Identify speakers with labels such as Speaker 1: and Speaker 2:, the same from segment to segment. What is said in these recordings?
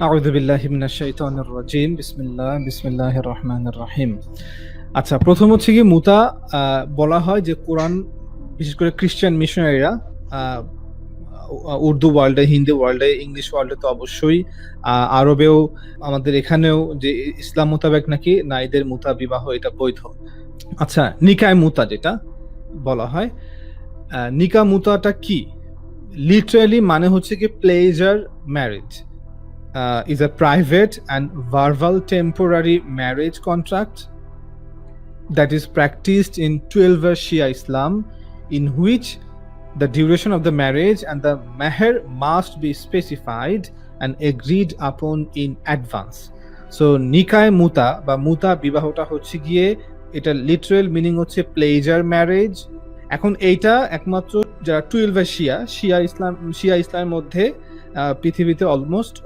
Speaker 1: আউযু বিল্লাহি মিনাশ শাইতানির রাজিম। বিসমিল্লাহির রহমানির রহিম। আচ্ছা, প্রথম হচ্ছে কি মুতা বলা হয় যে কোরআন, বিশেষ করে খ্রিস্টান মিশনারিরা উর্দু ওয়ার্ল্ডে, হিন্দি ওয়ার্ল্ডে, ইংলিশ ওয়ার্ল্ডে তো অবশ্যই, আরবেও, আমাদের এখানেও যে ইসলাম মোতাবেক নাকি নারীদের মুতা বিবাহ এটা বৈধ। আচ্ছা, নিকায় মুতা যেটা বলা হয়, নিকা মুতাটা কি? লিটারালি মানে হচ্ছে কি pleasure marriage is a private and verbal temporary marriage contract that is practiced in 12 Shia Islam, in which the duration of the marriage and the meher must be specified and agreed upon in advance. So নিকায় মুতা বা মুতা বিবাহটা হচ্ছে গিয়ে, এটা literal meaning হচ্ছে pleasure marriage. এখন এইটা একমাত্র যারা 12 শিয়া ইসলামের মধ্যে পৃথিবীতে অলমোস্ট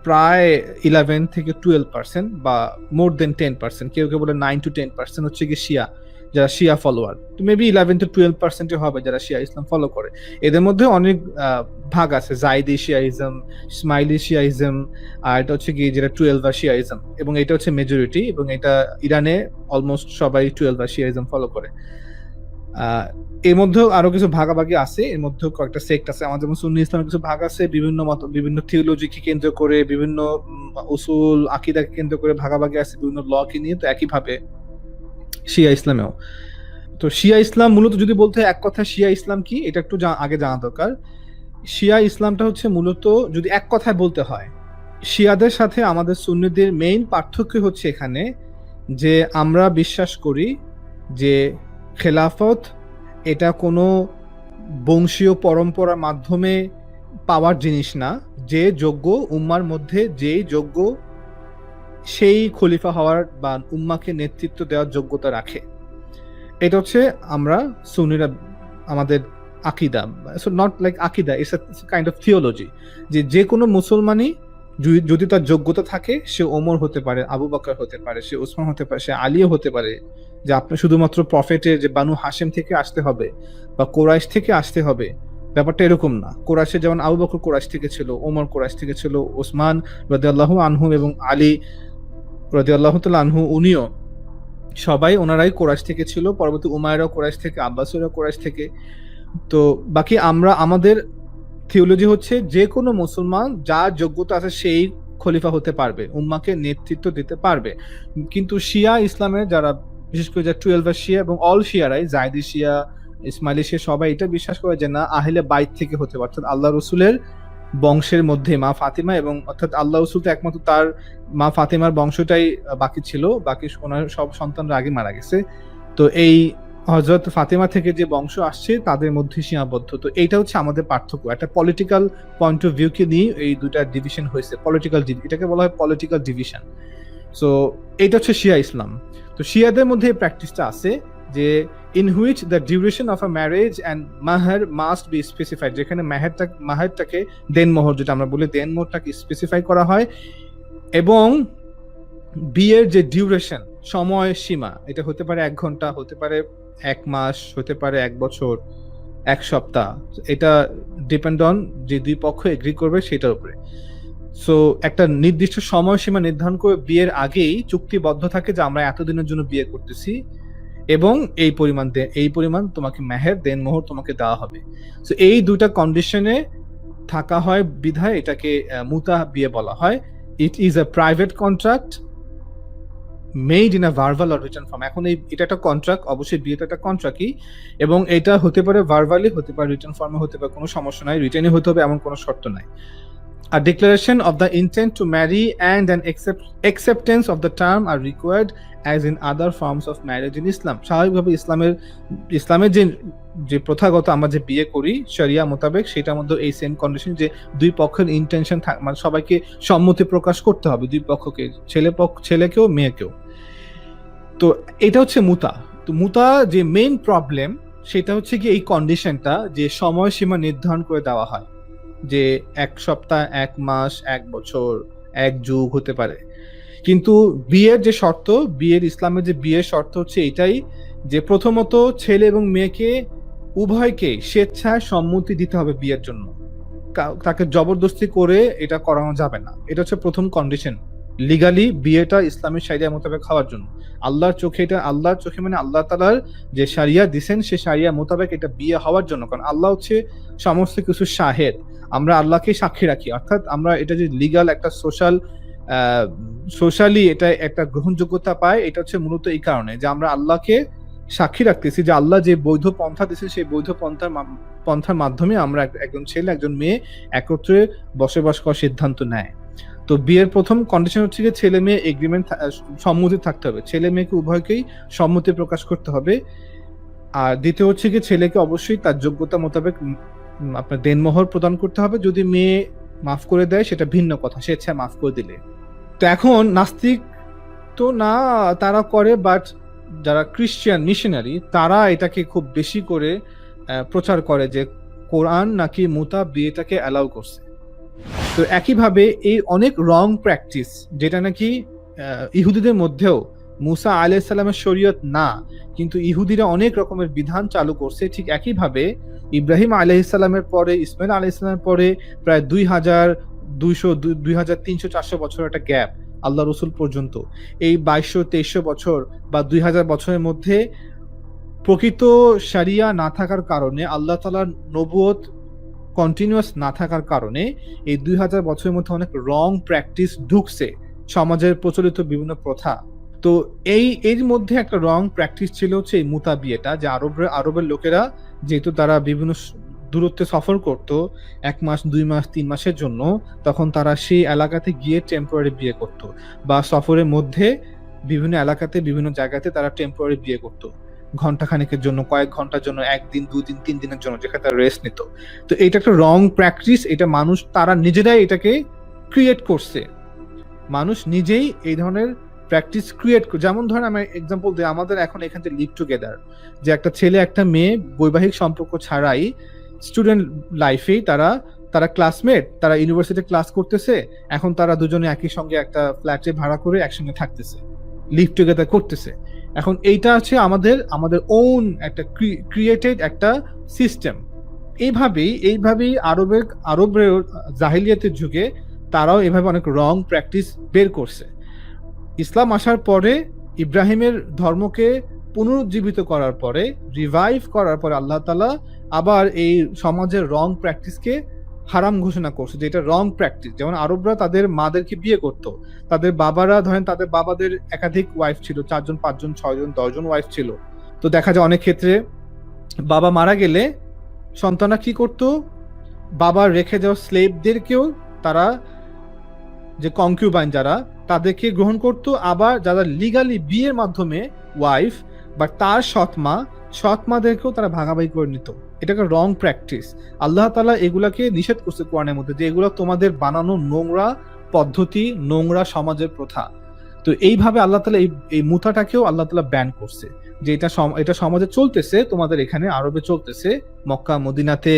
Speaker 1: প্রায় 11 থেকে 12% বা মোর দেন 10%, কেউ কেউ বলে 9 to 10% হচ্ছে কি যারা শিয়া ফলোয়ার। তো মেবি 11 to 12% হবে যারা শিয়া ইসলাম ফলো করে। এদের মধ্যে অনেক ভাগ আছে, জাইদি শিয়াইজম, ইসমাইলি শিয়াইজম, আর এটা হচ্ছে কি যেটা 12 শিয়াইজম, এবং এটা হচ্ছে মেজরিটি, এবং এটা ইরানে অলমোস্ট সবাই 12 শিয়াইজম ফলো করে। এর মধ্যেও আরো কিছু ভাগাভাগি আছে, এর মধ্যে কয়েকটা সেক্ট আছে। আমাদের যেমন সুন্নি ইসলামের কিছু ভাগ আছে, বিভিন্ন মত, বিভিন্ন থিওলজিকে কেন্দ্র করে, বিভিন্ন উসুল আকীদাকে কেন্দ্র করে ভাগাভাগি আছে, বিভিন্ন ল কে নিয়ে। তো একইভাবে শিয়া ইসলামেও। তো শিয়া ইসলাম মূলত যদি বলতে এক কথা শিয়া ইসলাম কি, এটা একটু আগে জানা দরকার। শিয়া ইসলামটা হচ্ছে মূলত, যদি এক কথায় বলতে হয়, শিয়াদের সাথে আমাদের সুন্নিদের মেইন পার্থক্য হচ্ছে এখানে যে আমরা বিশ্বাস করি যে খেলাফত এটা কোনো বংশীয় পরম্পরার মাধ্যমে পাওয়ার জিনিস না। যে যোগ্য, উম্মার মধ্যে যেই যোগ্য, সেই খলিফা হওয়ার বা উম্মাকে নেতৃত্ব দেওয়ার যোগ্যতা রাখে। এটা হচ্ছে আমরা সুন্নিরা আমাদের আকীদা। সো নট লাইক আকীদা, it's a kind of theology, যে কোনো মুসলমানই যদি তার যোগ্যতা থাকে, সে ওমর হতে পারে, আবু বকর হতে পারে, সে ওসমান হতে পারে, সে আলীও হতে পারে। যে আপনি শুধুমাত্র প্রফেটের যে বানু হাশেম থেকে আসতে হবে বা কোরাইশ থেকে আসতে হবে, ব্যাপারটা এরকম না। কোরাইশে যেমন আবু বকর কোরাইশ থেকে ছিল, ওমর কোরাইশ থেকে ছিল, ওসমান রাদিয়াল্লাহু আনহু এবং আলী রাদিয়াল্লাহু তাআলা আনহু উনিও সবাই, ওনারাই কোরাইশ থেকে ছিল। পরবর্তী উমাইয়ারাও কোরাইশ থেকে, আব্বাসীয়রাও কোরাইশ থেকে। তো বাকি আমরা, আমাদের থিওলজি হচ্ছে যে কোনো মুসলমান যার যোগ্যতা আছে সেই খলিফা হতে পারবে, উম্মাকে নেতৃত্ব দিতে পারবে। কিন্তু শিয়া ইসলামের যারা, বিশেষ করে যারা 12 শিয়া এবং অল শিয়ারাই, জাইদি শিয়া, ইসমাইলি শিয়া, সবাই এটা বিশ্বাস করে যে না, আহলে বাইত থেকে হতে পারে, অর্থাৎ আল্লাহ রসুলের বংশের মধ্যে মা ফাতিমা, এবং অর্থাৎ আল্লাহ রসুল তো একমাত্র তার মা ফাতিমার বংশটাই বাকি ছিল, বাকি ওনার সব সন্তানরা আগে মারা গেছে। তো এই হযরত ফাতিমা থেকে যে বংশ আসছে তাদের মধ্যে সীমাবদ্ধ। তো এইটা হচ্ছে আমাদের পার্থক্য। একটা পলিটিক্যাল পয়েন্ট অফ ভিউ কে নিয়ে এই দুইটা ডিভিশন হয়েছে, এটাকে বলা হয় পলিটিক্যাল ডিভিশন। সো এইটা হচ্ছে শিয়া ইসলাম। তো শিয়াদের মধ্যে এই প্র্যাকটিসটা আছে যে in which the duration of a marriage and মাহার মাস্ট বি স্পেসিফাইড, যেখানে মাহারটাকে, দেনমোহর যেটা আমরা বলি, দেনমোহরটাকে স্পেসিফাই করা হয়, এবং বিয়ের যে ডিউরেশন, সময় সীমা, এটা হতে পারে 1 ঘন্টা, হতে পারে 1 মাস, হতে পারে 1 বছর, 1 সপ্তাহ। এটা ডিপেন্ড অন যে দুই পক্ষ এগ্রি করবে সেটার উপরে। সো একটা নির্দিষ্ট সময়সীমা নির্ধারণ করে বিয়ের আগেই চুক্তিবদ্ধ থাকে যে আমরা এতদিনের জন্য বিয়ে করতেছি, এবং এই পরিমাণ তোমাকে মেহের, দেনমোহর তোমাকে দেওয়া হবে। সো এই দুইটা কন্ডিশনে থাকা হয় বিধায় এটাকে মুতা বিয়ে বলা হয়। It is a private contract made in a verbal or written form. এখন এটা একটা কন্ট্রাক্ট, অবশ্যই বিয়েটা একটা কন্ট্রাক্টই, এবং এটা হতে পারে ভার্বালি, হতে পারে রিটেন ফর্মে, হতে পারে, কোনো সমস্যা নাই, রিটেনই হতে হবে এমন কোনো শর্ত নাই। A declaration of the intent to marry and an acceptance of the term are required as in other forms of marriage in Islam. স্বাভাবিকভাবে ইসলামের যে প্রথাগত আমরা যে বিয়ে করি শরিয়া মোতাবেক, সেটার মধ্যে এই সেম কন্ডিশন যে দুই পক্ষের ইন্টেনশন মানে সবাইকে সম্মতি প্রকাশ করতে হবে, দুই পক্ষকে, ছেলেকেও মেয়েকেও। তো এটা হচ্ছে মুতা। তো মুতা যে মেইন প্রবলেম সেটা হচ্ছে কি এই কন্ডিশনটা, যে সময়সীমা নির্ধারণ করে দেওয়া হয়, যে 1 সপ্তাহ, 1 মাস, 1 বছর, 1 যুগ হতে পারে। কিন্তু বিয়ের যে শর্ত, ইসলামের যে বিয়ের শর্ত হচ্ছে এটাই, যে প্রথমত ছেলে এবং মেয়েকে উভয়কে স্বেচ্ছায় সম্মতি দিতে হবে বিয়ের জন্য। তাকে জবরদস্তি করে এটা করানো যাবে না। এটা হচ্ছে প্রথম কন্ডিশন, লিগালি বিয়েটা ইসলামী শারিয়া মোতাবেক হওয়ার জন্য। আল্লাহর চোখে, এটা আল্লাহর চোখে মানে আল্লাহ তাআলার যে শারিয়া দিছেন সে শারিয়া মোতাবেক এটা বিয়ে হওয়ার জন্য। কারণ আল্লাহ হচ্ছে সমস্ত কিছু শাহেদ, আমরা আল্লাহকে সাক্ষী রাখি। অর্থাৎ আমরা এটা যে লিগাল একটা সোশ্যালি এটা একটা গ্রহণযোগ্যতা পায়, এটা হচ্ছে মূলত এই কারণে যে আমরা আল্লাহকে সাক্ষী রাখতেছি যে আল্লাহ যে বৈধ পন্থা দিয়েছে সেই বৈধ পন্থার মাধ্যমে আমরা একজন ছেলে একজন মেয়ে একত্রে বসবাস করার সিদ্ধান্ত নেয়। তো বিয়ের প্রথম কন্ডিশন হচ্ছে যে ছেলে মেয়ে এগ্রিমেন্ট, সম্মতি থাকতে হবে, ছেলে মেয়েকে উভয়কেই সম্মতি প্রকাশ করতে হবে। আর দ্বিতীয় হচ্ছে কি ছেলেকে অবশ্যই তার যোগ্যতা মোতাবেক আপনার দেনমোহর প্রদান করতে হবে। যদি মেয়ে মাফ করে দেয় সেটা ভিন্ন কথা, সে ইচ্ছা মাফ করে দিলে। তো এখন নাস্তিক তো না তারা করে, বাট যারা ক্রিশ্চিয়ান মিশনারি তারা এটাকে খুব বেশি করে প্রচার করে যে কোরআন নাকি মুতা বিয়েটাকে অ্যালাউ করছে। তো একইভাবে এই অনেক রং প্র্যাকটিস যেটা নাকি ইহুদিদের মধ্যেও মুসা আলাইহিস সালামের শরীয়ত না, কিন্তু ইহুদিরা অনেক রকমের বিধান চালু করছে। ঠিক একইভাবে ইব্রাহিম আলাইহিস সালামের পরে, ইসমাইল আলাইহিস সালামের পরে প্রায় 2200 2300 400 বছর একটা গ্যাপ আল্লাহ রসুল পর্যন্ত। এই 2200 2300 বছর বা 2000 বছরের মধ্যে প্রকৃত শারিয়া না থাকার কারণে, আল্লাহ তাআলার নবুয়ত কন্টিনিউয়াস না থাকার কারণে এই 2000 বছরের মধ্যে অনেক রং প্র্যাকটিস ঢুকছে সমাজের প্রচলিত বিভিন্ন প্রথা। তো এর মধ্যে একটা রং প্র্যাকটিস ছিল হচ্ছে এই মুতা বিয়েটা, যে আরবের লোকেরা যেহেতু তারা বিভিন্ন দূরত্বে সফর করত 1 মাস 2 মাস 3 মাসের জন্য, তখন তারা সেই এলাকাতে গিয়ে টেম্পোরারি বিয়ে করত, বা সফরের মধ্যে বিভিন্ন এলাকাতে বিভিন্ন জায়গাতে তারা টেম্পোরারি বিয়ে করত ঘন্টাখানেকের জন্য, কয়েক ঘন্টার জন্য, 1 দিন 2 দিন 3 দিনের জন্য, যেখানে তারা রেস্ট নিত। তো এটা একটা রং প্র্যাকটিস, এটা মানুষ তারা নিজেরাই এটাকে ক্রিয়েট করছে। মানুষ নিজেই এই ধরনের প্র্যাকটিস ক্রিয়েট, যেমন ধরেন আমি এক্সাম্পল দিই, আমাদের এখন এখান থেকে লিভ টুগেদার, যে একটা ছেলে একটা মেয়ে বৈবাহিক সম্পর্ক ছাড়াই স্টুডেন্ট লাইফেই তারা ক্লাসমেট, তারা ইউনিভার্সিটি ক্লাস করতেছে, এখন তারা দুজনে একই সঙ্গে একটা ফ্ল্যাটে ভাড়া করে একসঙ্গে থাকতেছে, লিভ টুগেদার করতেছে। এখন এইটা হচ্ছে আমাদের ওন একটা ক্রিয়েটেড একটা সিস্টেম। এইভাবেই আরবের জাহিলিয়াতের যুগে তারাও এভাবে অনেক রং প্র্যাকটিস বের করছে। ইসলাম আসার পরে, ইব্রাহিমের ধর্মকে পুনরুজ্জীবিত করার পরে, রিভাইভ করার পরে আল্লাহ তাআলা আবার এই সমাজের রং প্র্যাকটিসকে হারাম ঘোষণা করছে, যে এটা রং প্র্যাকটিস। যেমন আরবরা তাদের মাদেরকে বিয়ে করত, তাদের বাবারা ধরেন তাদের বাবাদের একাধিক ওয়াইফ ছিল, 4 জন 5 জন 6 জন 10 জন ওয়াইফ ছিল। তো দেখা যায় অনেক ক্ষেত্রে বাবা মারা গেলে সন্তানরা কি করত, বাবার রেখে যাওয়া স্লেভদেরকেও তারা, যে কনকিউবাইন যারা, তাদেরকে গ্রহণ করত। আবার যারা লিগালি বিয়ের মাধ্যমে ওয়াইফ বা তার সৎমাদেরকেও তারা ভাগাভাগি করে নিত। এটা একটা রং প্র্যাকটিস। আল্লাহ তাআলা এগুলাকে নিষেধ করছে কোরআনের মধ্যে, যে এগুলো তোমাদের বানানো নোংরা পদ্ধতি, নোংরা সমাজের প্রথা। তো এইভাবে আল্লাহ তাআলা এই মুতাটাকেও আল্লাহ তাআলা ব্যান করছে, যে এটা সমাজে চলতেছে, তোমাদের এখানে আরবে চলতেছে, মক্কা মদিনাতে,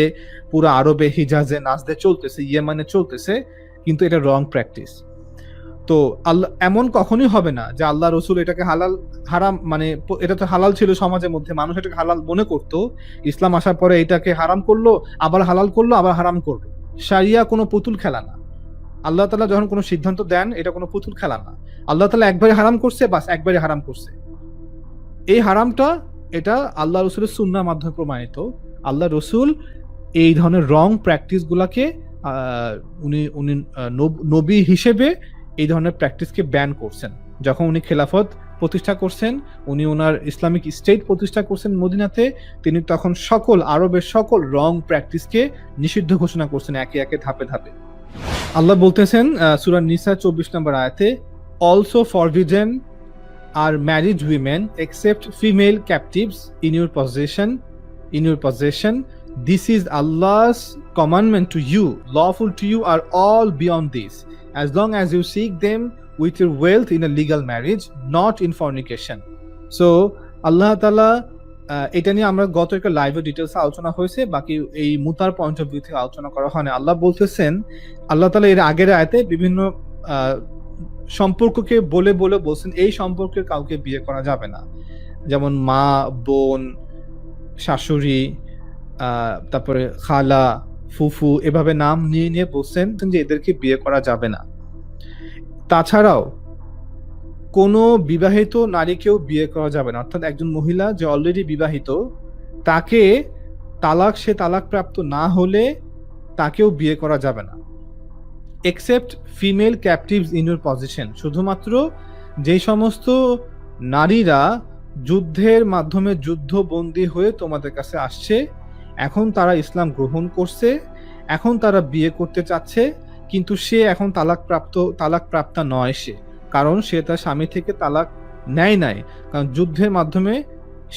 Speaker 1: পুরো আরবে, হিজাজে, নাজদে চলতেছে, ইয়েমানে চলতেছে, কিন্তু এটা রং প্র্যাকটিস। তো আল্লাহ এমন কখনোই হবে না যে আল্লাহ রসুল এটাকে হারাম, মানে এটা তো হালাল ছিল সমাজের মধ্যে, মানুষ এটাকে হালাল মনে করতো। ইসলাম আসার পরে এটাকে হারাম করলো, আবার হালাল করলো, আবার হারাম করলো। শারিয়া কোনো পুতুল খেলা না। আল্লাহ তাআলা যখন কোনো সিদ্ধান্ত দেন, এটা কোনো পুতুল খেলা না। আল্লাহ তাআলা একবারে হারাম করছে, বাস একবারে হারাম করছে। এই হারামটা এটা আল্লাহ রসুলের সুন্নাহর মাধ্যমে প্রমাণিত। আল্লাহ রসুল এই ধরনের রং প্র্যাকটিস গুলাকে উনি নবী হিসেবে এই ধরনের প্র্যাকটিসকে ব্যান করছেন। যখন উনি খেলাফত প্রতিষ্ঠা করছেন, উনি ওনার ইসলামিক স্টেট প্রতিষ্ঠা করছেন মদিনাতে, তিনি তখন আরবের সকল রং প্র্যাকটিসকে নিষিদ্ধ ঘোষণা করছেন একে একে, ধাপে ধাপে। আল্লাহ বলতেছেন সূরা নিসা 24 নম্বর আয়াতে, also forbidden are married women except female captives in your possession. This is Allah's commandment to you. Lawful to you are all beyond this, as long as you seek them with your wealth in a legal marriage, not in fornication. So Allah Ta'ala, এটা নিয়ে আমরা গত একটা লাইভে details আলোচনা হয়েছে, বাকি এই মুতার পয়েন্ট অফ ভিউ থেকে আলোচনা করা হয়নি। আল্লাহ বলতেছেন, আল্লাহ তাআলা এর আগের আয়াতে বিভিন্ন সম্পর্ককে বলে বলছেন এই সম্পর্কে কাউকে বিয়ে করা যাবে না, যেমন মা, বোন, শাশুড়ি, তারপরে খালা, ফুফু এভাবে নাম নিয়ে নিয়ে বলছেন যে এদেরকে বিয়ে করা যাবে না। তাছাড়াও কোনো বিবাহিত নারীকেও বিয়ে করা যাবে না, অর্থাৎ একজন মহিলা যে অলরেডি বিবাহিত তাকে সে তালাক প্রাপ্ত না হলে তাকেও বিয়ে করা যাবে না। Except female captives in your position, শুধুমাত্র যে সমস্ত নারীরা যুদ্ধের মাধ্যমে যুদ্ধবন্দী হয়ে তোমাদের কাছে আসছে, এখন তারা ইসলাম গ্রহণ করছে, এখন তারা বিয়ে করতে চাচ্ছে, কিন্তু সে এখন তালাক প্রাপ্তা নয় সে, কারণ সে তার স্বামী থেকে তালাক নেয় নাই, কারণ যুদ্ধের মাধ্যমে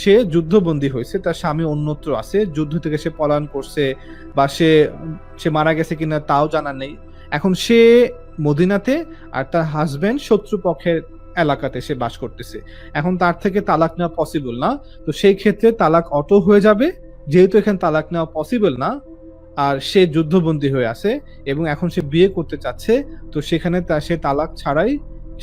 Speaker 1: সে যুদ্ধবন্দী হয়েছে, তার স্বামী অন্যত্র আছে, যুদ্ধ থেকে সে পলায়ন করছে বা সে মারা গেছে কিনা তাও জানা নেই। এখন সে মদিনাতে আর তার হাজবেন্ড শত্রুপক্ষের এলাকাতে সে বাস করতেছে, এখন তার থেকে তালাক নেওয়া পসিবল না, তো সেই ক্ষেত্রে তালাক অটো হয়ে যাবে, যেহেতু এখানে তালাক নেওয়া পসিবল না আর সে যুদ্ধবন্দী হয়ে আছে এবং এখন সে বিয়ে করতে চাচ্ছে, তো সেখানে সে তালাক ছাড়াই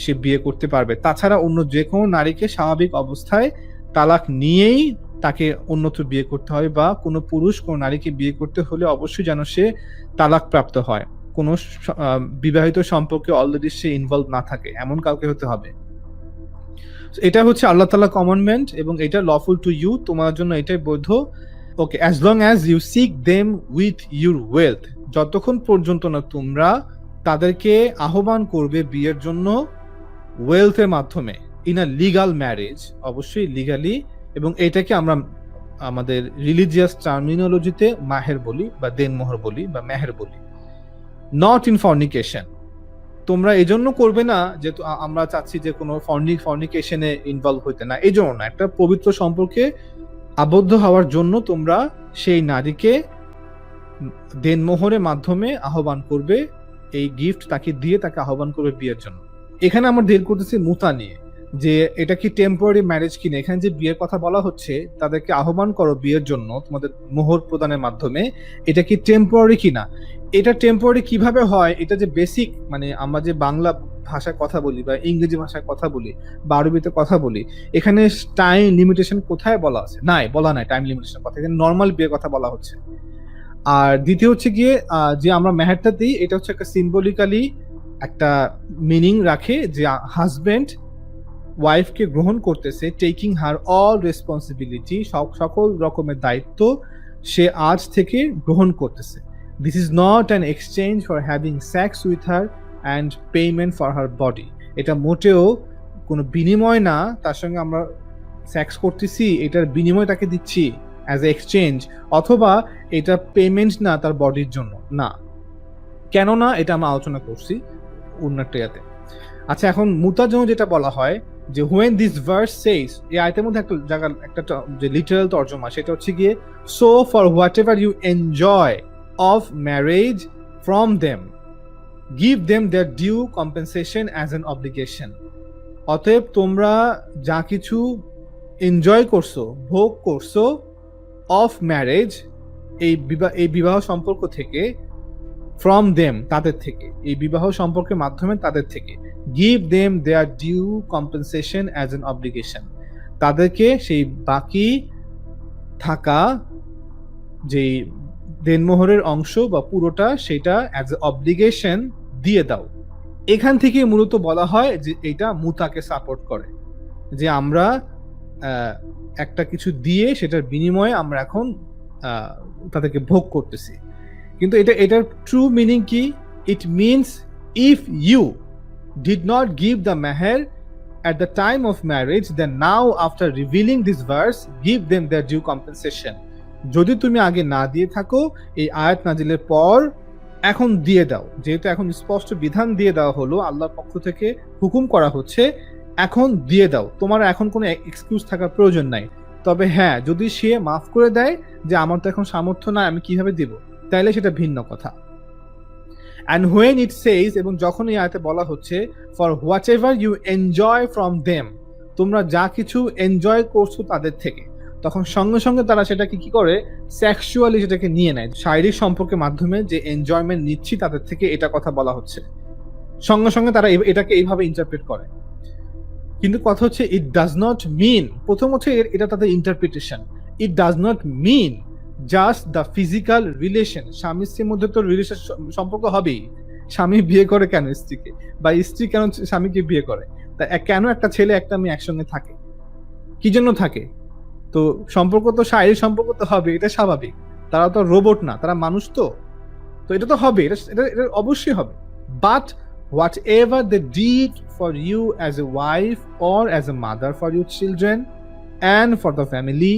Speaker 1: সে বিয়ে করতে পারবে। তাছাড়া অন্য যে কোনো নারীকে স্বাভাবিক অবস্থায় তালাক নিয়েই তাকে অন্যত্র বিয়ে করতে হয়, বা কোনো পুরুষ কোনো নারীকে বিয়ে করতে হলে অবশ্যই যেন সে তালাক প্রাপ্ত হয়, কোনো বিবাহিত সম্পর্কে অলরেডি সে ইনভলভ না থাকে, এমন কাউকে হতে হবে। এটা হচ্ছে আল্লাহ তাআলা কমান্ডমেন্ট এবং এটা লফুল টু ইউ, তোমার জন্য এটাই বৈধ। Okay, as long as you seek them with your wealth, যতক্ষণ পর্যন্ত না তোমরা তাদেরকে আহ্বান করবে বিয়ের জন্য ওয়েলথের মাধ্যমে, ইন আ লিগাল ম্যারেজ, অবশ্যই লিগালি, এবং এটাকে আমরা আমাদের রিলিজিয়াস টার্মিনোলজিতে মাহের বলি বা দেনমোহর বলি বা মেহের বলি, নট ইন ফর্নিকেশন। তোমরা এই জন্য করবে না যে আমরা চাচ্ছি যে কোনো ফর্নিকেশনে ইনভলভ হইতে না, এই জন্য না, একটা পবিত্র সম্পর্কে আবদ্ধ হওয়ার জন্য তোমরা সেই নারীকে দেনমোহরের মাধ্যমে আহ্বান করবে, এই গিফট তাকে দিয়ে তাকে আহ্বান করবে বিয়ের জন্য। এখানে আমরা ডিল করতেছি মুতা নিয়ে, যে এটা কি টেম্পোরারি ম্যারেজ কিনা। এখানে যে বিয়ের কথা বলা হচ্ছে, তাদেরকে আহ্বান করো বিয়ের জন্য তোমাদের মোহর প্রদানের মাধ্যমে, এটা কি টেম্পোরারি কিনা। এটা টেম্পোরারি কিভাবে হয়, এটা যে বেসিক, মানে আমরা যে বাংলা ভাষায় কথা বলি বা ইংরেজি ভাষায় কথা বলি বা আরবিতে কথা বলি, এখানে টাইম লিমিটেশন কোথায় বলা আছে? নাই, বলা নাই টাইম লিমিটেশন কথা, এখানে নর্মাল বিয়ের কথা বলা হচ্ছে। আর দ্বিতীয় হচ্ছে গিয়ে যে আমরা মেহেরটা দিই, এটা হচ্ছে একটা সিম্বলিক্যালি একটা মিনিং রাখে, যে হাজবেন্ড ওয়াইফকে গ্রহণ করতেছে, টেকিং হার অল রেসপন্সিবিলিটি, সকল রকমের দায়িত্ব সে আজ থেকে গ্রহণ করতেছে। This is not an exchange for having sex with her and payment for her body, এটা মোটেও কোনো বিনিময় না, তার সঙ্গে আমরা সেক্স করতেছি এটার বিনিময় তাকে দিচ্ছি অ্যাজ এ এক্সচেঞ্জ, অথবা এটা পেমেন্ট না তার বডির জন্য না। কেন না, এটা আমরা আলোচনা করছি উন্নতয়াতে। আচ্ছা, এখন মুতার জন্য যেটা বলা হয় যে when this verse says, এই আয়াতের মধ্যে একটা জায়গা একটা যে লিটারাল তরজমা, সেটা হচ্ছে গিয়ে so for whatever you enjoy of marriage from them give them their due compensation as an obligation, অতএব তোমরা যা কিছু এনজয় করছো, ভোগ করছো অফ ম্যারেজ, এই বিবাহ সম্পর্ক থেকে, ফ্রম দেম তাদের থেকে, এই বিবাহ সম্পর্কের মাধ্যমে তাদের থেকে, give them their due compensation as an obligation, তাদেরকে সেই বাকি থাকা যেই দেনমোহরের অংশ বা পুরোটা সেটা অ্যাজ এ অব্লিগেশন দিয়ে দাও। এখান থেকে মূলত বলা হয় যে এটা মুতাকে সাপোর্ট করে, যে আমরা একটা কিছু দিয়ে সেটার বিনিময়ে আমরা এখন তাদেরকে ভোগ করতেছি। কিন্তু এটার ট্রু মিনিং কি? It means if you did not give the মেহের at the time of marriage, then now after revealing this verse give them their due compensation, যদি তুমি আগে না দিয়ে থাকো, এই আয়াত নাজিলের পর এখন দিয়ে দাও, যেহেতু এখন স্পষ্ট বিধান দিয়ে দেওয়া হলো, আল্লাহর পক্ষ থেকে হুকুম করা হচ্ছে, এখন দিয়ে দাও, তোমার এখন কোনো এক্সকিউজ থাকার প্রয়োজন নাই। তবে হ্যাঁ, যদি সে মাফ করে দেয় যে আমার তো এখন সামর্থ্য নাই, আমি কিভাবে দিব, তাইলে সেটা ভিন্ন কথা। And when it says, এবং যখন এই আয়াতে বলা হচ্ছে for whatever you enjoy from them, তোমরা যা কিছু এনজয় করছো তাদের থেকে, তখন সঙ্গে সঙ্গে তারা সেটাকে কি করে, সেক্সুয়ালি সেটাকে নিয়ে নেয়, শারীরিক সম্পর্কের মাধ্যমে যে এনজয়মেন্ট নিচ্ছি তাদের থেকে, এটা কথা বলা হচ্ছে, সঙ্গে সঙ্গে তারা এটাকে এইভাবে ইন্টারপ্রেট করে। কিন্তু কথা হচ্ছে ইট ডাজ নট মিন, প্রথম হচ্ছে এটা তাদের interpretation, it does not mean just the physical relation, স্বামী স্ত্রীর মধ্যে তো রিলেশন সম্পর্ক হবেই। স্বামী বিয়ে করে কেন স্ত্রীকে, বা স্ত্রী কেন স্বামীকে বিয়ে করে? তা কেন একটা ছেলে একটা মেয়ে একসঙ্গে থাকে, কি জন্য থাকে? তো সম্পর্ক তো শারীরিক সম্পর্ক তো হবে, এটা স্বাভাবিক। তারা তো রোবট না, তারা মানুষ। তো তো এটা তো হবে, এটা এটা এটা অবশ্যই হবে। But whatever they did for you as a wife or as a mother for your children and for the family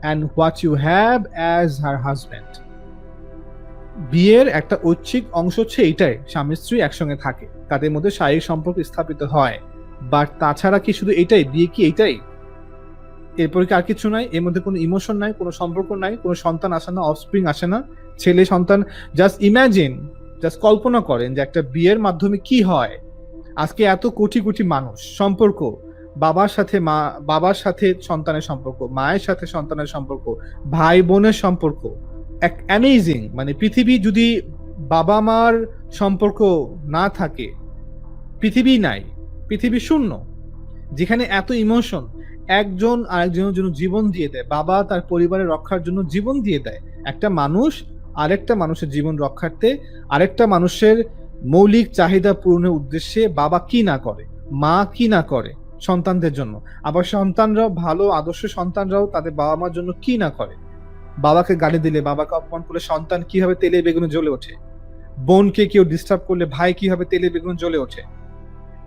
Speaker 1: and what you have as her husband, বিয়ের একটা ঐচ্ছিক অংশ হচ্ছে এইটাই, স্বামী স্ত্রী একসঙ্গে থাকে, তাদের মধ্যে শারীরিক সম্পর্ক স্থাপিত হয়। বাট তাছাড়া কি শুধু এটাই? বিয়ে কি এইটাই? এরপরে কি আর কিছু নাই? এর মধ্যে কোনো ইমোশন নাই, কোনো সম্পর্ক নাই, কোনো সন্তান আসে না, অফস্প্রিং আসে না, ছেলে সন্তান? জাস্ট ইমাজিন, জাস্ট কল্পনা করেন যে একটা বিয়ের মাধ্যমে কি হয়। আজকে এত কোটি কোটি মানুষ, সম্পর্ক, বাবার সাথে মা, বাবার সাথে সন্তানের সম্পর্ক, মায়ের সাথে সন্তানের সম্পর্ক, ভাই বোনের সম্পর্ক, এক অ্যামেজিং। মানে পৃথিবী যদি বাবা মার সম্পর্ক না থাকে, পৃথিবী নাই, পৃথিবী শূন্য। যেখানে এত ইমোশন, একজন আরেকজনের জন্য জীবন দিয়ে দেয়, বাবা তার পরিবারের রক্ষার জন্য জীবন দিয়ে দেয়। একটা মানুষ আরেকটা মানুষের জীবন রক্ষার্থে, আরেকটা মানুষের মৌলিক চাহিদা পূরণের উদ্দেশ্যে বাবা কি না করে, মা কি না করে সন্তানদের জন্য। আবার সন্তানরাও, ভালো আদর্শ সন্তানরাও তাদের বাবা মার জন্য কি না করে। বাবাকে গালি দিলে, বাবাকে অপমান করলে সন্তান কিভাবে তেলে বেগুনে জ্বলে ওঠে, বোনকে কেউ ডিস্টার্ব করলে ভাই কিভাবে তেলে বেগুনে জ্বলে ওঠে।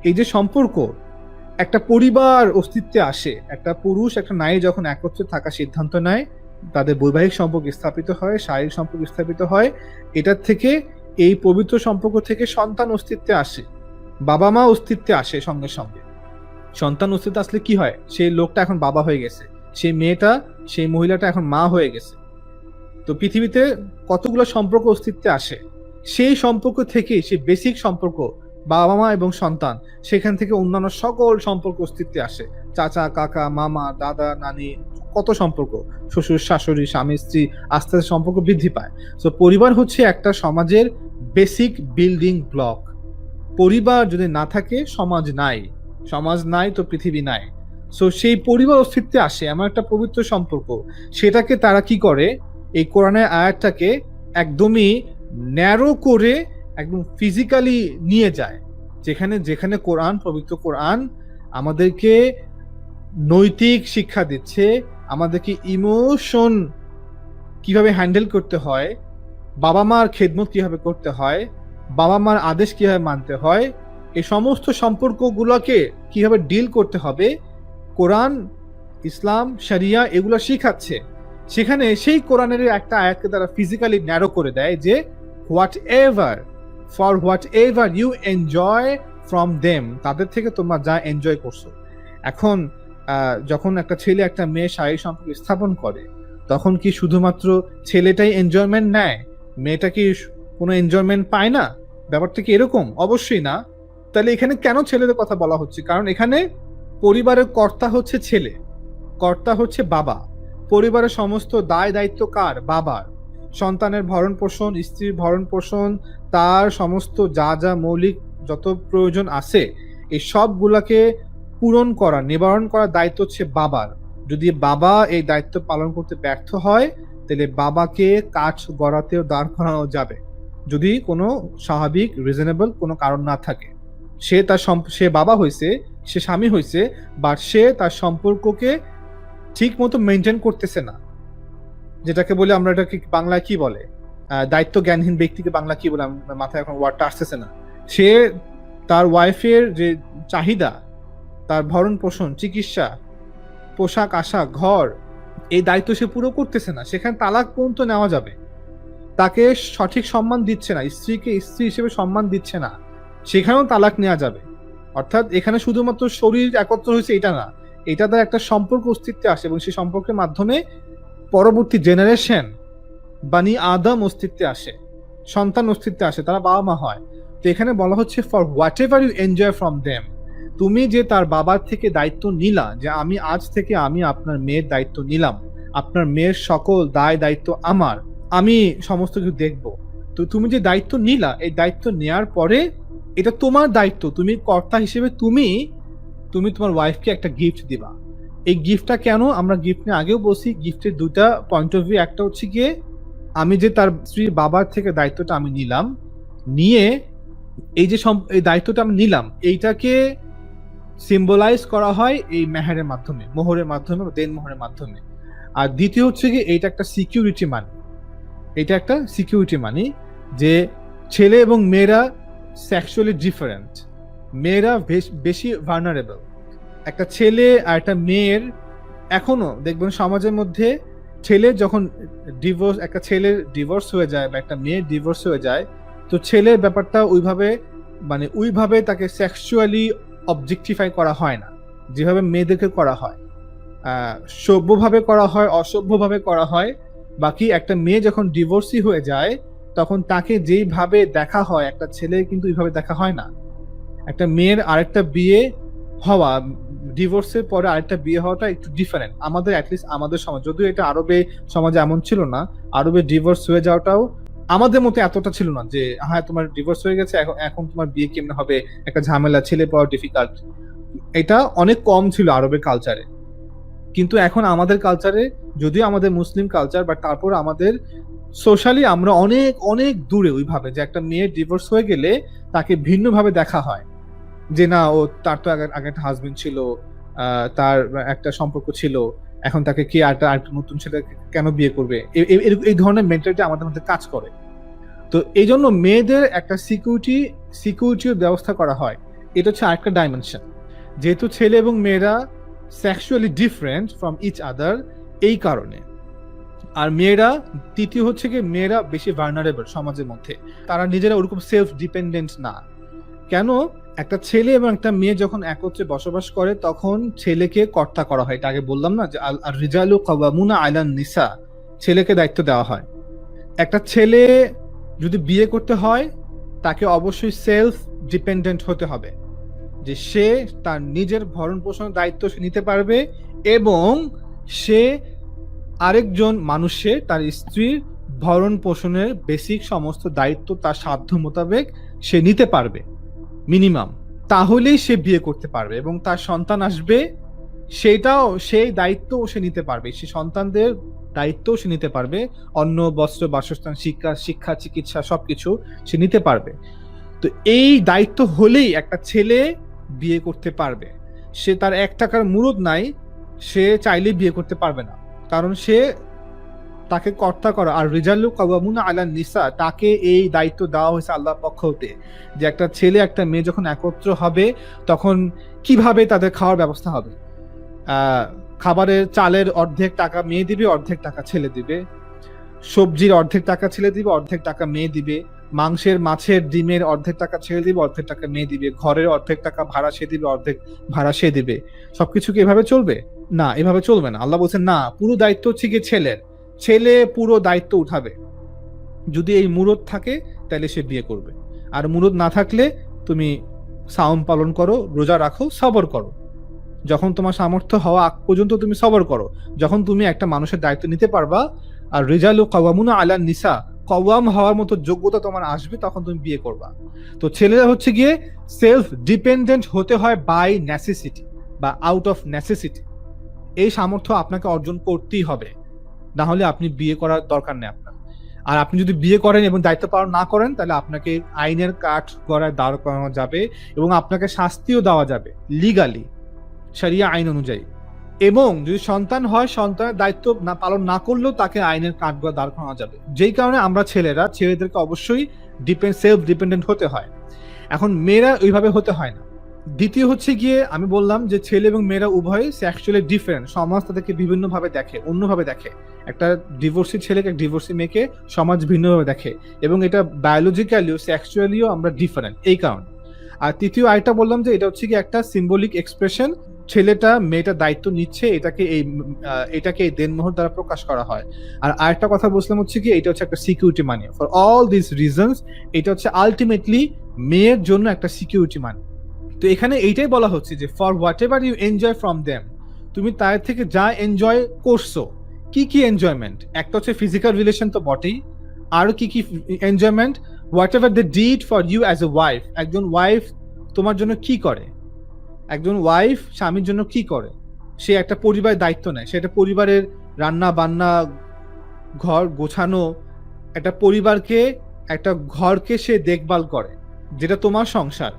Speaker 1: এই যে সম্পর্ক, একটা পরিবার অস্তিত্বে আসে, একটা পুরুষ একটা নারী যখন একত্রে থাকার সিদ্ধান্ত নেয়, তাদের বৈবাহিক সম্পর্ক স্থাপিত হয়, শারীরিক সম্পর্ক স্থাপিত হয়। এটার থেকে, এই পবিত্র সম্পর্ক থেকে সন্তান অস্তিত্বে আসে, বাবা মা অস্তিত্বে আসে। সঙ্গে সঙ্গে সন্তান অস্তিত্বে আসলে কি হয়? সেই লোকটা এখন বাবা হয়ে গেছে, সেই মেয়েটা, সেই মহিলাটা এখন মা হয়ে গেছে। তো পৃথিবীতে কতগুলো সম্পর্ক অস্তিত্বে আসে, সেই সম্পর্ক থেকে, সেই বেসিক সম্পর্ক বাবা মা এবং সন্তান, সেখান থেকে অন্যান্য সকল সম্পর্ক অস্তিত্বে আসে। চাচা, কাকা, মামা, দাদা, নানি, কত সম্পর্ক, শ্বশুর শাশুড়ি, স্বামী স্ত্রী, আস্তে আস্তে সম্পর্ক বৃদ্ধি পায়। তো পরিবার হচ্ছে একটা সমাজের বেসিক বিল্ডিং ব্লক। পরিবার যদি না থাকে, সমাজ নাই, সমাজ নাই তো পৃথিবী নাই। সো সেই পরিবার অস্তিত্বে আসে, এমন একটা পবিত্র সম্পর্ক। সেটাকে তারা কি করে, এই কোরআনের আয়াতটাকে একদমই ন্যারো করে একদম ফিজিক্যালি নিয়ে যায়। যেখানে যেখানে কোরআন, পবিত্র কোরআন আমাদেরকে নৈতিক শিক্ষা দিচ্ছে, আমাদেরকে ইমোশন কিভাবে হ্যান্ডেল করতে হয়, বাবা মার খেদমত কিভাবে করতে হয়, বাবা মার আদেশ কিভাবে মানতে হয়, এই সমস্ত সম্পর্কগুলোকে কিভাবে ডিল করতে হবে, কোরআন, ইসলাম, শরিয়া এগুলো শিখাচ্ছে। সেখানে সেই কোরআনের একটা আয়াতকে তারা ফিজিক্যালি ন্যারো করে দেয় যে whatever, for whatever you enjoy from them, তাদের থেকে তোমরা যা এনজয় করছো। এখন যখন একটা ছেলে একটা মেয়ে শারীরিক সম্পর্ক স্থাপন করে, তখন কি শুধুমাত্র ছেলেটাই এনজয়মেন্ট নেয়, মেয়েটা কি কোনো এনজয়মেন্ট পায় না? ব্যাপারটা কি এরকম? অবশ্যই না। তাহলে এখানে কেন ছেলেদের কথা বলা হচ্ছে? কারণ এখানে পরিবারের কর্তা হচ্ছে ছেলে, কর্তা হচ্ছে বাবা। পরিবারের সমস্ত দায় দায়িত্ব কার? বাবার। সন্তানের ভরণ পোষণ, স্ত্রীর ভরণ পোষণ, তার সমস্ত যা যা মৌলিক যত প্রয়োজন আছে, এই সবগুলাকে পূরণ করা, নিবারণ করার দায়িত্ব হচ্ছে বাবার। যদি বাবা এই দায়িত্ব পালন করতে ব্যর্থ হয়, তাহলে বাবাকে কাঠ গড়াতেও দাঁড় করানো যাবে, যদি কোনো স্বাভাবিক রিজনেবল কোনো কারণ না থাকে। সে বাবা হয়েছে, সে স্বামী হয়েছে, বাট সে তার সম্পর্ককে ঠিক মতো মেনটেন করতেছে না। যেটাকে বলে আমরা, এটাকে বাংলায় কি বলে, দায়িত্ব জ্ঞানহীন ব্যক্তিকে বাংলা কি বলে, আমার মাথায় এখন ওয়ার্ডটা আসতেছে না। সে তার ওয়াইফের যে চাহিদা, তার ভরণ পোষণ, চিকিৎসা, পোশাক আশাক, ঘর, এই দায়িত্ব সে পুরো করতেছে না। সেখানে তালাক পর্যন্ত নেওয়া যাবে। তাকে সঠিক সম্মান দিচ্ছে না, স্ত্রীকে স্ত্রী হিসেবে সম্মান দিচ্ছে না, সেখানেও তালাক নেওয়া যাবে। অর্থাৎ এখানে শুধুমাত্র শরীর একত্র হয়েছে এটা না, এটা দ্বারা একটা সম্পর্ক অস্তিত্বে আসে, এবং সেই সম্পর্কের মাধ্যমে পরবর্তী জেনারেশন, বানি আদম অস্তিত্বে আসে, সন্তান অস্তিত্বে আসে, তারা বাবা মা হয়। তো এখানে বলা হচ্ছে for whatever you enjoy from them, তুমি যে তার বাবার থেকে দায়িত্ব নিলা, যে আমি আজ থেকে আমি আপনার মেয়ের দায়িত্ব নিলাম, আপনার মেয়ের সকল দায় দায়িত্ব আমার, আমি সমস্ত কিছু দেখব। তো তুমি যে দায়িত্ব নিলা, এই দায়িত্ব নেয়ার পরে এটা তোমার দায়িত্ব, তুমি কর্তা হিসেবে তুমি তুমি তোমার ওয়াইফকে একটা গিফট দিবা। এই গিফটটা কেন, আমরা গিফট নিয়ে আগেও বলছি, গিফটের দুইটা পয়েন্ট অফ ভিউ। একটা হচ্ছে গিয়ে আমি যে তার স্ত্রীর বাবার থেকে দায়িত্বটা আমি নিলাম, নিয়ে এই যে এই দায়িত্বটা আমি নিলাম, এইটাকে সিম্বলাইজ করা হয় এই মেহেরের মাধ্যমে, মোহরের মাধ্যমে, দেন মোহরের মাধ্যমে। আর দ্বিতীয় হচ্ছে কি, এইটা একটা সিকিউরিটি মানি, এটা একটা সিকিউরিটি মানি যে ছেলে এবং মেয়েরা সেক্সুয়ালি ডিফারেন্ট, মেয়েরা বেশি ভার্নারেবল। একটা ছেলে আর একটা মেয়ের, এখনো দেখবেন সমাজের মধ্যে ছেলে যখন ডিভোর্স, একটা ছেলের ডিভোর্স হয়ে যায় বা একটা মেয়ের ডিভোর্স হয়ে যায়, তো ছেলের ব্যাপারটা ওইভাবে, মানে ওইভাবে তাকে সেক্সুয়ালি অবজেক্টিফাই করা হয় না যেভাবে মেয়েদেরকে করা হয়। সভ্যভাবে করা হয়, অসভ্যভাবে করা হয়। বাকি একটা মেয়ে যখন ডিভোর্সি হয়ে যায়, তখন তাকে যেইভাবে দেখা হয় একটা ছেলে কিন্তু ওইভাবে দেখা হয় না। একটা মেয়ের আরেকটা বিয়ে হওয়া, ডিভোর্সের পরে আরেকটা বিয়ে হওয়াটা একটু ডিফারেন্ট আমাদের, অ্যাটলিস্ট আমাদের সমাজ, যদিও এটা আরবে সমাজে এমন ছিল না। আরবে ডিভোর্স হয়ে যাওয়াটাও আমাদের মতো এতটা ছিল না যে হ্যাঁ তোমার ডিভোর্স হয়ে গেছে, এখন এখন তোমার বিয়ে কেমনে হবে, একটা ঝামেলা, ছেলে পাওয়া ডিফিকাল্ট। এটা অনেক কম ছিল আরবের কালচারে। কিন্তু এখন আমাদের কালচারে, যদিও আমাদের মুসলিম কালচার, বাট তারপর আমাদের সোশ্যালি আমরা অনেক অনেক দূরে ওইভাবে, যে একটা মেয়ের ডিভোর্স হয়ে গেলে তাকে ভিন্নভাবে দেখা হয়, যে না ও, তার তো আগে আগে একটা হাজবেন্ড ছিল, তার একটা সম্পর্ক ছিল, এখন তাকে কে আরেকটা নতুন ছেলে কেন বিয়ে করবে, এই ধরনের মেন্টালিটি আমাদের মধ্যে কাজ করে। তো এই জন্য মেয়েদের একটা সিকিউরিটির ব্যবস্থা করা হয়। এটা হচ্ছে আরেকটা ডাইমেনশন, যেহেতু ছেলে এবং মেয়েরা sexually different from each other, এই কারণে। আর মেয়েরা, তৃতীয় হচ্ছে কি, মেয়েরা বেশি ভার্নারেবল সমাজের মধ্যে, তারা নিজেরা ওরকম সেলফ ডিপেন্ডেন্ট না। কেন? একটা ছেলে এবং একটা মেয়ে যখন একত্রে বসবাস করে, তখন ছেলেকে কর্তা করা হয়। এটা আগে বললাম না যে আর রিজালু কাওয়ামুনা আলান নিসা, ছেলেকে দায়িত্ব দেওয়া হয়। একটা ছেলে যদি বিয়ে করতে হয়, তাকে অবশ্যই সেলফ ডিপেন্ডেন্ট হতে হবে, যে সে তার নিজের ভরণ পোষণের দায়িত্ব সে নিতে পারবে, এবং সে আরেকজন মানুষের, তার স্ত্রীর ভরণ পোষণের বেসিক সমস্ত দায়িত্ব তার সাধ্য মোতাবেক সে নিতে পারবে মিনিমাম। তাহলেই সে বিয়ে করতে পারবে এবং তার সন্তান আসবে, সেটাও সেই দায়িত্ব সে নিতে পারবে, সে সন্তানদের দায়িত্ব সে নিতে পারবে, অন্ন বস্ত্র বাসস্থান শিক্ষা চিকিৎসা সবকিছু সে নিতে পারবে। তো এই দায়িত্ব হলেই একটা ছেলে বিয়ে করতে পারবে। সে, তার 1 টাকার মুরুদ নাই, সে চাইলে বিয়ে করতে পারবে না, কারণ সে, তাকে কর্তা করা। আর রিজালু কাওয়ামুনা আলান নিসা, তাকে এই দায়িত্ব দেওয়া হয়েছে আল্লাহর পক্ষ হতে, যে একটা ছেলে একটা মেয়ে যখন একত্র হবে, তখন কিভাবে তাদের খাওয়ার ব্যবস্থা হবে। খাবারের চালের অর্ধেক টাকা মেয়ে দিবে, অর্ধেক টাকা ছেলে দিবে। সবজির অর্ধেক টাকা ছেলে দিবে, অর্ধেক টাকা মেয়ে দিবে। মাংসের, মাছের, ডিমের অর্ধেক টাকা ছেলে দিবে, অর্ধেক টাকা মেয়ে দিবে। ঘরের অর্ধেক টাকা ভাড়া সে দিবে, অর্ধেক ভাড়া সে দিবে। সবকিছু কি এভাবে চলবে? না, এভাবে চলবে না। আল্লাহ বলছেন না, পুরো দায়িত্ব হচ্ছে গিয়ে ছেলের, ছেলে পুরো দায়িত্ব উঠাবে। যদি এই মুরদ থাকে তাহলে সে বিয়ে করবে, আর মুরদ না থাকলে তুমি সাওম পালন করো, রোজা রাখো, সবর করো। যখন তোমার সামর্থ্য হওয়া আগ পর্যন্ত তুমি সবর করো। যখন তুমি একটা মানুষের দায়িত্ব নিতে পারবা, আর রিজালু কাওয়ামুনা আলান নিসা, কওয়াম হওয়ার মতো যোগ্যতা তোমার আসবে, তখন তুমি বিয়ে করবা। তো ছেলেরা হচ্ছে গিয়ে সেলফ ডিপেন্ডেন্ট হতে হয় বাই নেসেসিটি বা আউট অফ নেসেসিটি। এই সামর্থ্য আপনাকে অর্জন করতেই হবে, না হলে আপনি বিয়ে করার দরকার নেই আপনার। আর আপনি যদি বিয়ে করেন এবং দায়িত্ব পালন না করেন, তাহলে আপনাকে আইনের কাঠ গড়ায় দাঁড় করানো যাবে, এবং আপনাকে শাস্তিও দেওয়া যাবে লিগালি, শরিয়া আইন অনুযায়ী। এবং যদি সন্তান হয়, সন্তানের দায়িত্ব না পালন না করলেও তাকে আইনের কাঠগড়ায় দাঁড় করানো যাবে। যেই কারণে আমরা ছেলেদেরকে অবশ্যই সেলফ ডিপেন্ডেন্ট হতে হয়। এখন মেয়েরা ওইভাবে হতে হয় না। দ্বিতীয় হচ্ছে গিয়ে, আমি বললাম যে ছেলে এবং মেয়েরা উভয় সেক্সুয়ালি ডিফারেন্ট, সমাজ তাদেরকে বিভিন্নভাবে দেখে, অন্যভাবে দেখে। একটা ডিভোর্সি ছেলেকে, এক ডিভোর্সি মেয়েকে সমাজ ভিন্নভাবে দেখে, এবং এটা বায়োলজিক্যালিও সেক্সুয়ালিও আমরা ডিফারেন্ট, এই কারণে। আর তৃতীয় আরেকটা বললাম যে এটা হচ্ছে কি একটা সিম্বলিক এক্সপ্রেশন, ছেলেটা মেয়েটা দায়িত্ব নিচ্ছে, এটাকে এই দেনমোহর দ্বারা প্রকাশ করা হয়। আর আরেকটা কথা বলছিলাম হচ্ছে কি, এটা হচ্ছে একটা security money. For all this reasons, এটা হচ্ছে আলটিমেটলি মেয়ের জন্য একটা সিকিউরিটি মানি। তো এখানে এইটাই বলা হচ্ছে যে for whatever you enjoy from them, তুমি তার থেকে যা এনজয় করছো। কি কি এনজয়মেন্ট? একটা হচ্ছে ফিজিক্যাল রিলেশন তো বটেই, আরো কি কি enjoyment? Whatever they did for you as a wife, একজন ওয়াইফ তোমার জন্য কি করে, একজন ওয়াইফ স্বামীর জন্য কি করে, সে একটা পরিবারের দায়িত্ব নেয়, সে একটা পরিবারের রান্না বান্না, ঘর গোছানো, একটা পরিবারকে, একটা ঘরকে সে দেখভাল করে, যেটা তোমার সংসার,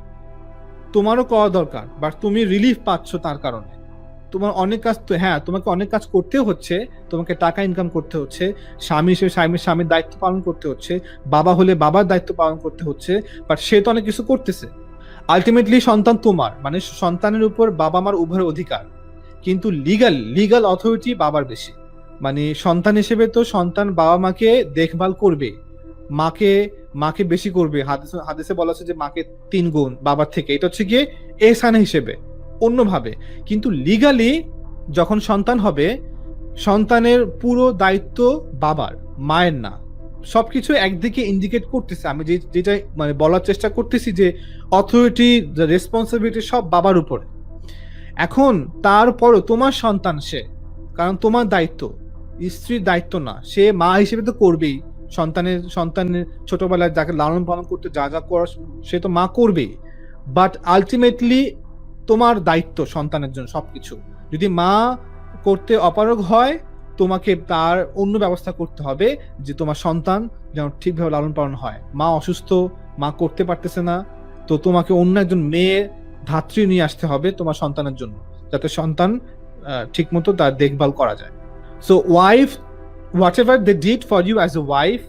Speaker 1: তোমারও করা দরকার, বাট তুমি রিলিফ পাচ্ছ তার কারণে। তোমার অনেক কাজ তো, হ্যাঁ তোমাকে অনেক কাজ করতে হচ্ছে, তোমাকে টাকা ইনকাম করতে হচ্ছে, স্বামী হিসেবে স্বামীর দায়িত্ব পালন করতে হচ্ছে, বাবা হলে বাবার দায়িত্ব পালন করতে হচ্ছে, বাট সে তো অনেক কিছু করতেছে। আলটিমেটলি সন্তান তোমার, মানে সন্তানের উপর বাবা মার উভয়ের অধিকার, কিন্তু লিগাল অথরিটি বাবার বেশি। মানে সন্তান হিসেবে তো সন্তান বাবা মাকে দেখভাল করবে, মাকে মাকে বেশি করবে। হাদিসে বলা আছে যে মাকে 3 গুণ বাবার থেকে, এটা হচ্ছে গিয়ে এহসান হিসেবে অন্যভাবে। কিন্তু লিগালি যখন সন্তান হবে, সন্তানের পুরো দায়িত্ব বাবার, মায়ের না। সবকিছু একদিকে ইন্ডিকেট করতেছে, আমি যেটা মানে বলার চেষ্টা করতেছি যে অথরিটি, রেসপন্সিবিলিটি সব বাবার উপরে। এখন তারপরও তোমার সন্তান সে, কারণ তোমার দায়িত্ব, স্ত্রীর দায়িত্ব না। সে মা হিসেবে তো করবেই, সন্তানের ছোটবেলায় যাকে লালন পালন করতে যা যা করার সে তো মা করবেই, বাট আলটিমেটলি তোমার দায়িত্ব সন্তানের জন্য সবকিছু। যদি মা করতে অপারগ হয়, তোমাকে তার অন্য ব্যবস্থা করতে হবে যে তোমার সন্তান যেন ঠিকভাবে লালন পালন হয়। মা অসুস্থ, মা করতে পারতেছে না, তো তোমাকে অন্য একজন মেয়ে ধাত্রী নিয়ে আসতে হবে তোমার সন্তানের জন্য, যাতে সন্তান ঠিক মতো তার দেখভাল করা যায়। So wife, whatever they did for you as a wife,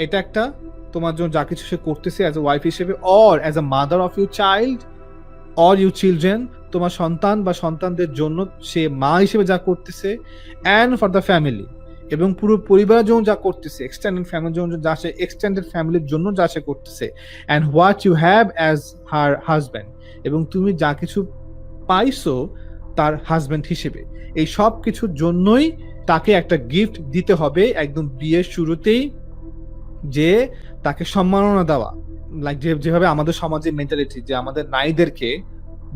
Speaker 1: এটা একটা তোমার জন্য যা কিছু সে করতেছে অ্যাজ এ ওয়াইফ হিসেবে, or as a mother of your child or you children, তোমার সন্তান বা সন্তানদের জন্য সে মা হিসেবে যা করতেছে, অ্যান্ড ফর দ্য ফ্যামিলি, এবং পুরো পরিবারের জন্য যা করতেছে, এক্সটেন্ডেড ফ্যামিলির জন্য যা সে, এক্সটেন্ডেড ফ্যামিলির জন্য যা সে করতেছে, and what you have as her husband, এবং তুমি যা কিছু পাইছো তার হাজব্যান্ড হিসেবে, এই সব কিছুর জন্যই তাকে একটা গিফট দিতে হবে একদম বিয়ের শুরুতেই, যে তাকে সম্মাননা দেওয়া। লাইক যেভাবে আমাদের সমাজের মেন্টালিটি, যে আমাদের নারীদেরকে,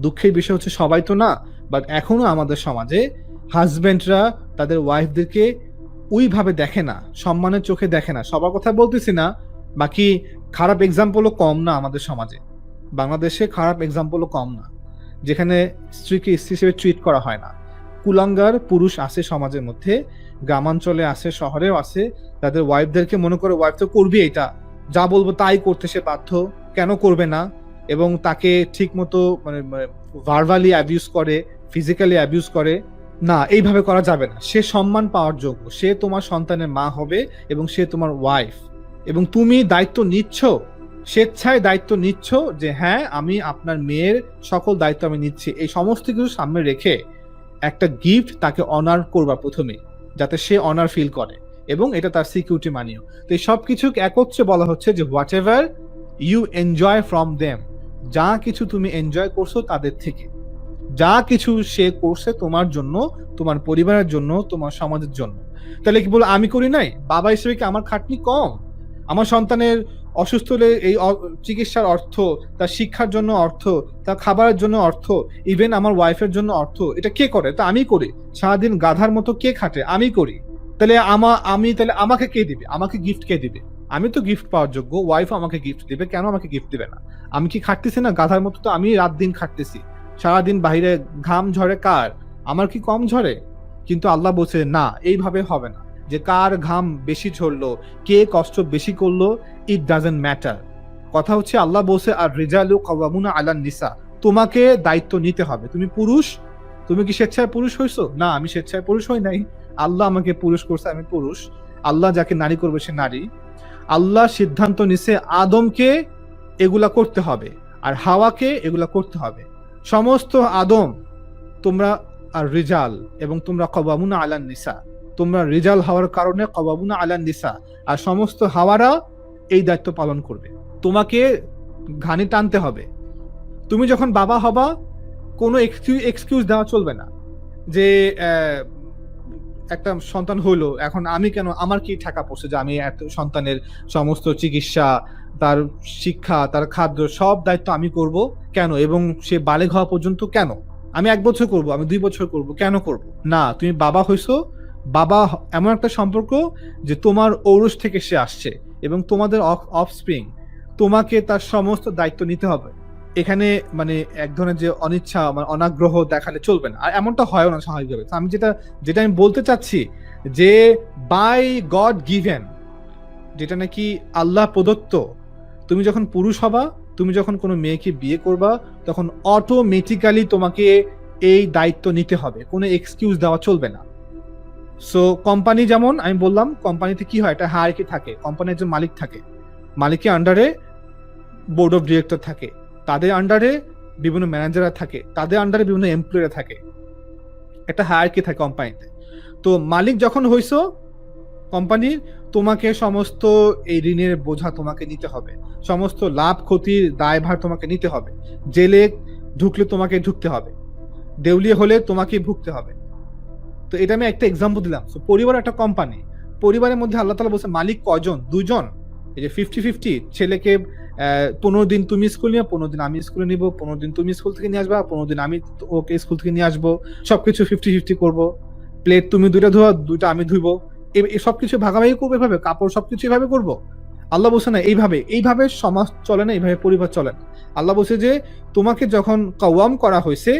Speaker 1: দুঃখের বিষয় হচ্ছে সবাই তো না, বাট এখনো আমাদের সমাজে হাজবেন্ডরা তাদের ওয়াইফদেরকে ওইভাবে দেখে না, সম্মানের চোখে দেখে না। সবার কথা বলতেছি না, বাকি খারাপ এক্সাম্পলও কম না আমাদের সমাজে, বাংলাদেশে খারাপ এক্সাম্পলও কম না, যেখানে স্ত্রীকে স্ত্রী হিসেবে ট্রিট করা হয় না। কুলাঙ্গার পুরুষ আছে সমাজের মধ্যে, গ্রামাঞ্চলে আছে, শহরেও আছে, তাদের ওয়াইফদেরকে মনে করে ওয়াইফ তো করবে, এটা যা বলবো তাই করতে সে বাধ্য, কেন করবে না, এবং তাকে ঠিক মতো মানে ভার্বালি অ্যাবিউজ করে, ফিজিক্যালি অ্যাবিউজ করে। না, এইভাবে করা যাবে না। সে সম্মান পাওয়ার যোগ্য, সে তোমার সন্তানের মা হবে এবং সে তোমার ওয়াইফ, এবং তুমি দায়িত্ব নিচ্ছ, স্বেচ্ছায় দায়িত্ব নিচ্ছ যে হ্যাঁ আমি আপনার মেয়ের সকল দায়িত্ব আমি নিচ্ছি। এই সমস্ত কিছু সামনে রেখে একটা গিফট তাকে অনার করবা প্রথমে, যাতে সে অনার ফিল করে, এবং এটা তার সিকিউরিটি মানিও। তো এই সব কিছু একত্রে বলা হচ্ছে যে whatever you enjoy from them, যা কিছু তুমি এনজয় করছো তাদের থেকে, যা কিছু সে করছে তোমার জন্য, তোমার পরিবারের জন্য, তোমার সমাজের জন্য। তাহলে কি বলো আমি করি নাই? বাবা হিসেবে কি আমার খাটনি কম? আমার সন্তানের অসুস্থ হলে এই চিকিৎসার অর্থ, তার শিক্ষার জন্য অর্থ, তার খাবারের জন্য অর্থ, ইভেন আমার ওয়াইফের জন্য অর্থ, এটা কে করে? তা আমি করি। সারাদিন গাধার মতো কে খাটে? আমি করি। তাহলে তাহলে আমাকে কে দিবে? আমাকে গিফট কে দিবে? আমি তো গিফট পাওয়ার যোগ্য, ওয়াইফ আমাকে গিফট দিবে, কেন আমাকে গিফট দিবে না? আমি কি খাটতেছি না গাধার মতো? তো আমি রাত দিন খাটতেছি, সারাদিন বাইরে ঘাম ঝরে কার? আমার কি কম ঝরে? কিন্তু আল্লাহ বলছে না, এইভাবে হবে না, যে কার ঘাম বেশি ঝরলো, কে কষ্ট বেশি করলো, ইট ডাজন্ট ম্যাটার। কথা হচ্ছে আল্লাহ বলছে আর রিজালু কাওয়ামুনা আলান নিসা, তোমাকে দায়িত্ব নিতে হবে। তুমি পুরুষ, তুমি কি স্বেচ্ছায় পুরুষ হইছো? না, আমি স্বেচ্ছায় পুরুষ হই নাই, আল্লাহ আমাকে পুরুষ করছে, আমি পুরুষ। আল্লাহ যাকে নারী করবে সে নারী। আল্লাহ সিদ্ধান্ত নিছে আদমকে এগুলা করতে হবে, আর হাওয়াকে এগুলা করতে হবে। সমস্ত আদম তোমরা আর রিজাল, এবং তোমরা কাওয়ামুনা আলান নিসা, তোমরা রিজাল হওয়ার কারণে কাওয়ামুনা আলান নিসা, আর সমস্ত হাওয়ারা এই দায়িত্ব পালন করবে। তোমাকে ঘানি টানতে হবে। তুমি যখন বাবা হবা, কোনো এক্সকিউজ দেওয়া চলবে না যে একটা সন্তান হইলো, এখন আমি কেন, আমার কি ঠেকা পড়ছে যে আমি এত সন্তানের সমস্ত চিকিৎসা, তার শিক্ষা, তার খাদ্য, সব দায়িত্ব আমি করব কেন? এবং সে বালেগ হওয়া পর্যন্ত কেন? আমি 1 বছর করব, আমি 2 বছর করব, কেন করব না? তুমি বাবা হইছো, বাবা এমন একটা সম্পর্ক যে তোমার ঔরস থেকে সে আসছে, এবং তোমাদের অফস্প্রিং, তোমাকে তার সমস্ত দায়িত্ব নিতে হবে। এখানে মানে এক ধরনের যে অনিচ্ছা মানে অনাগ্রহ দেখালে চলবে না, আর এমনটা হয়ও না স্বাভাবিকভাবে। তো আমি যেটা যেটা আমি বলতে চাচ্ছি যে বাই গড গিভেন, যেটা নাকি আল্লাহ প্রদত্ত, তুমি যখন পুরুষ হবা, তুমি যখন কোনো মেয়েকে বিয়ে করবা, তখন অটোমেটিক্যালি তোমাকে এই দায়িত্ব নিতে হবে, কোনো এক্সকিউজ দেওয়া চলবে না। সো কোম্পানি, যেমন আমি বললাম, কোম্পানিতে কি হয়, একটা হায়ারার্কি থাকে, কোম্পানির একজন মালিক থাকে, মালিকের আন্ডারে বোর্ড অফ ডিরেক্টর থাকে, তাদের আন্ডারে বিভিন্ন ম্যানেজাররা থাকে, তাদের আন্ডারে বিভিন্ন এমপ্লয়িরা থাকে, একটা হায়ারার্কি থাকে কোম্পানিতে। তো মালিক যখন হইছো কোম্পানির, তোমাকে সমস্ত এই ঋণের বোঝা তোমাকে নিতে হবে, সমস্ত লাভ ক্ষতির দায়ভার তোমাকে নিতে হবে, জেলে ঢুকলে তোমাকে ঢুকতে হবে, দেউলিয়া হলে তোমাকে ভুগতে হবে। তো এটা আমি একটা এক্সাম্পল দিলাম। তো পরিবার একটা কোম্পানি, পরিবারের মধ্যে আল্লাহ তাআলা বলছে মালিক কয়জন, দুইজন। এই যে 50-50, ছেলেকে 15 দিন তুমি স্কুল নিয়ে, 15 দিন আমি স্কুলে নিব, 15 দিন তুমি স্কুল থেকে নিয়ে আসবা, 15 দিন আমি ওকে স্কুল থেকে নিয়ে আসবো, সবকিছু 50-50 করবো। প্লেট তুমি দুইটা ধোয়া, দুইটা আমি ধুইবো, এই সবকিছু ভাগাভাগি করবো, এভাবে কাপড় সবকিছু এভাবে করবো। আল্লাহ বলছে না এইভাবে, এইভাবে সমাজ চলে না, এইভাবে পরিবার চলে না। আল্লাহ বলছে যে তোমাকে যখন কাওয়াম করা হয়েছে,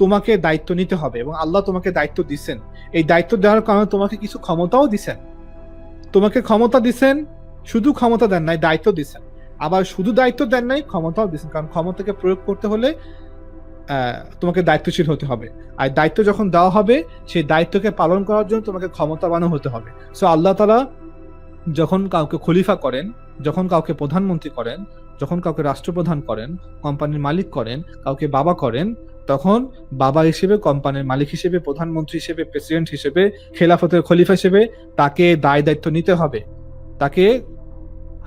Speaker 1: তোমাকে দায়িত্ব নিতে হবে, এবং আল্লাহ তোমাকে দায়িত্ব দিচ্ছেন। এই দায়িত্ব দেওয়ার কারণে তোমাকে কিছু ক্ষমতাও দিচ্ছেন, তোমাকে ক্ষমতা দিচ্ছেন, শুধু ক্ষমতা দেন নাই, দায়িত্ব দিচ্ছেন। আবার শুধু দায়িত্ব দেন নাই, ক্ষমতাও দিচ্ছেন, কারণ ক্ষমতাকে প্রয়োগ করতে হলে তোমাকে দায়িত্বশীল হতে হবে। আর দায়িত্ব যখন দেওয়া হবে, সেই দায়িত্বকে পালন করার জন্য তোমাকে ক্ষমতাবানও হতে হবে। সো আল্লাহ তাআলা যখন কাউকে খলিফা করেন, যখন কাউকে প্রধানমন্ত্রী করেন, যখন কাউকে রাষ্ট্রপ্রধান করেন, কোম্পানির মালিক করেন, কাউকে বাবা করেন, তখন বাবা হিসেবে, কোম্পানির মালিক হিসেবে, প্রধানমন্ত্রী হিসেবে, প্রেসিডেন্ট হিসেবে, খেলাফতের খলিফা হিসেবে তাকে দায় দায়িত্ব নিতে হবে, তাকে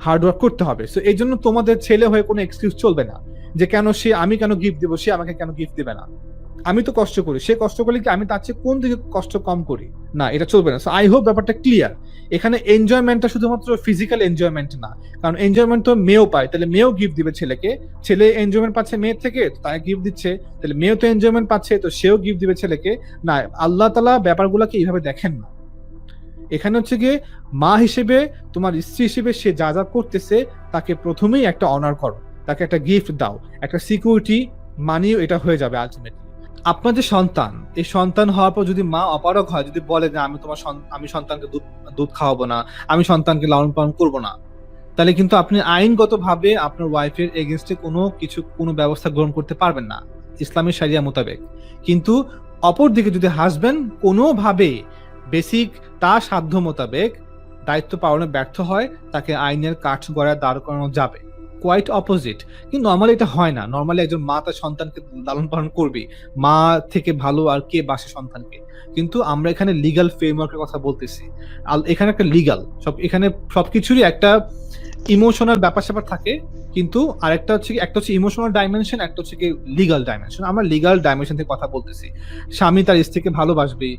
Speaker 1: হার্ডওয়ার্ক করতে হবে। সো এই জন্য তোমাদের ছেলে হয়ে কোনো এক্সকিউজ চলবে না যে কেন সে, আমি কেন গিফট দেবো, সে আমাকে কেন গিফট দেবে না, আমি তো কষ্ট করি, সে কষ্ট করলে কি আমি তার চেয়ে কোন দিকে কষ্ট কম করি? না, এটা চলবে না। সো আই হোপ ব্যাপারটা ক্লিয়ার। এখানে এনজয়মেন্টটা শুধুমাত্র ফিজিক্যাল এনজয়মেন্ট না, কারণ এনজয়মেন্ট তো মেয়েও পায়, তাহলে মেয়েও গিফট দিবে ছেলেকে। ছেলে এনজয়মেন্ট পাচ্ছে মেয়ের থেকে, তাই গিফট দিচ্ছে, তাহলে মেয়েও তো এনজয়মেন্ট পাচ্ছে, তো সেও গিফট দিবে ছেলেকে। না, আল্লাহ তাআলা ব্যাপারগুলোকে এইভাবে দেখেন না। এখানে হচ্ছে গিয়ে মা হিসেবে, তোমার স্ত্রী হিসেবে সে যা যা করতেছে, তাকে প্রথমেই একটা অনার করো, তাকে একটা গিফট দাও, একটা সিকিউরিটি মানিও, এটা হয়ে যাবে আলটিমেটলি। আপনার যে সন্তান, এই সন্তান হওয়ার পর যদি মা অপারগ হয়, যদি বলে যে আমি তোমার আমি সন্তানকে দুধ দুধ খাওয়াবো না, আমি সন্তানকে লালন পালন করবো না, তাহলে কিন্তু আপনি আইনগতভাবে আপনার ওয়াইফের এগেনস্টে কোনো ব্যবস্থা গ্রহণ করতে পারবেন না ইসলামের শরিয়া মোতাবেক। কিন্তু অপরদিকে যদি হাজবেন্ড কোনোভাবে বেসিক তার সাধ্য মোতাবেক দায়িত্ব পালনে ব্যর্থ হয়, তাকে আইনের কাঠগড়ায় দাঁড় করানো যাবে। Quite opposite. কিন্তু নর্মালি এটা হয় না। নর্মালি একজন মা তার সন্তানকে লালন পালন করবে, মা থেকে ভালো আর কে বাসে সন্তানকে। কিন্তু আমরা এখানে লিগ্যাল ফ্রেমওয়ার্কের কথা বলতেছি। এখানে একটা লিগ্যাল এখানে সবকিছুরই একটা ইমোশনাল ব্যাপার স্যাপার থাকে, কিন্তু আরেকটা হচ্ছে, একটা হচ্ছে ইমোশনাল ডাইমেনশন, একটা হচ্ছে কি লিগ্যাল ডাইমেনশন। আমরা লিগ্যাল ডাইমেনশন থেকে কথা বলতেছি। স্বামী তার স্ত্রীকে ভালোবাসবে,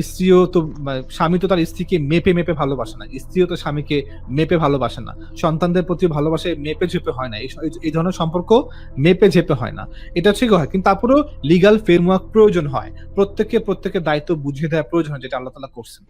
Speaker 1: স্ত্রীও তো, স্বামী তো তার স্ত্রীকে মেপে মেপে ভালোবাসে না, স্ত্রীও তো স্বামীকে মেপে ভালোবাসে না, সন্তানদের প্রতি ভালোবাসে মেপে ঝেপে হয় না, এই ধরনের সম্পর্ক মেপে ঝেপে হয় না। এটা হচ্ছে হয়, কিন্তু তারপরেও লিগ্যাল ফ্রেমওয়ার্ক প্রয়োজন হয়, প্রত্যেকের দায়িত্ব বুঝিয়ে দেওয়া প্রয়োজন হয়, যেটা আল্লাহ তাআলা করছেন।